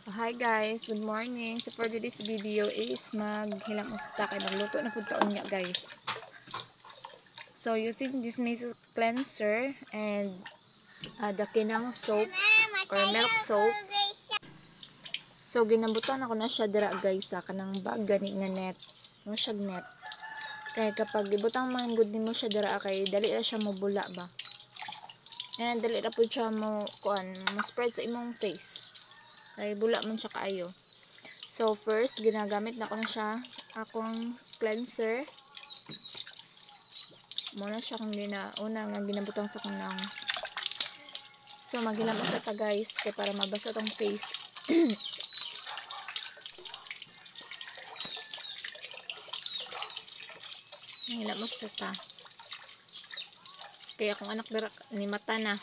Hi guys, good morning. So for today's video is maghilang usta kay magluto na pud taon nga guys. So using this miso cleanser and the kinang soap or milk soap. So ginabutan ako na siya dira guys sa kanang bag gani nga net. No siya net. Kay kapag ibutang man good nimo siya dira kay dali ra siya mobula ba. And dali ra pud siya mo spread sa imong face. Ay bula man siya kaayo. So first ginagamit na ko na siya akong cleanser. Muna siya kung una nga ginabutang sa kunang. So maghilamos ta guys kay para mabasa tong face. Maghilamos sa ta. Kaya kung anak dira ni mata na.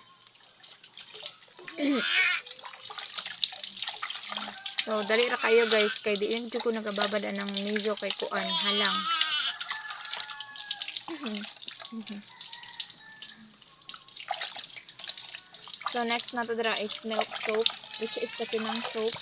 So, dali ra kayo guys, kay di yun ko nagababad ng miso kay kuan, halang. So, next na to dra is milk soap, which is the kinang soap.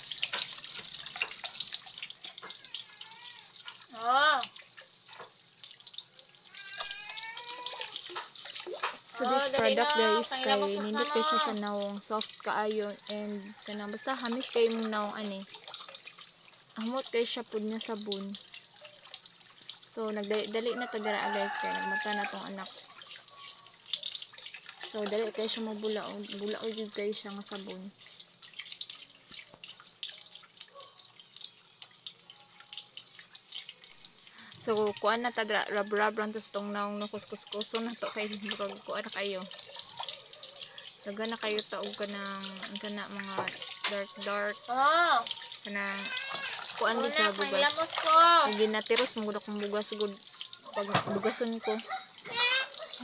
So, this product guys, kay nindot kay siya sa nawong soft kaayo and kanang basta hamis kay mong nawong ani. Amot kay siya pud nga sabon. So nagdali na tagara guys kay nagmata na tong anak. So dali kay siya mabulaog, bulaog jud kay siya nga sabon. So kuan na tagra rub lang tas tong naong nakuskus-kuso na to kay murag kuan na kayo. Daga na kayo taog kanang kana mga dark kanang kuan gid sa bugas. Hindi na tiros mo gud akong bugas gud pag bugason ko.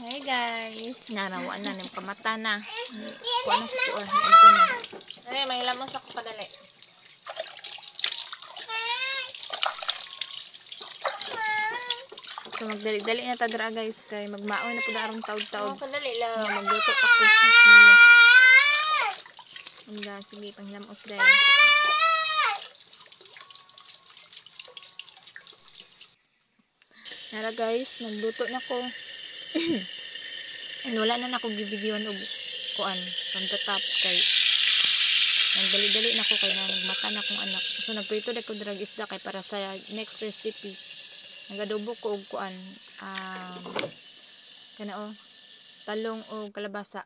Hey guys. Narawa na nim kamata na. Kuan na sa kuan ito na. Ay, mahilamos ako padali. So magdali-dali na ta dira guys kay magmaoy na pud arong taud-taud. Kadali lang. Magluto pa Christmas niyo. Anda sige panghilamos guys. Nara guys, nagluto na ko. And wala na nako gibidyoan og kuan from the top kay nagdali-dali na ko kay nagmata na kong anak. So nagprito na ko drag isda kay para sa next recipe. Nagadubo ko og kuan kana talong o kalabasa.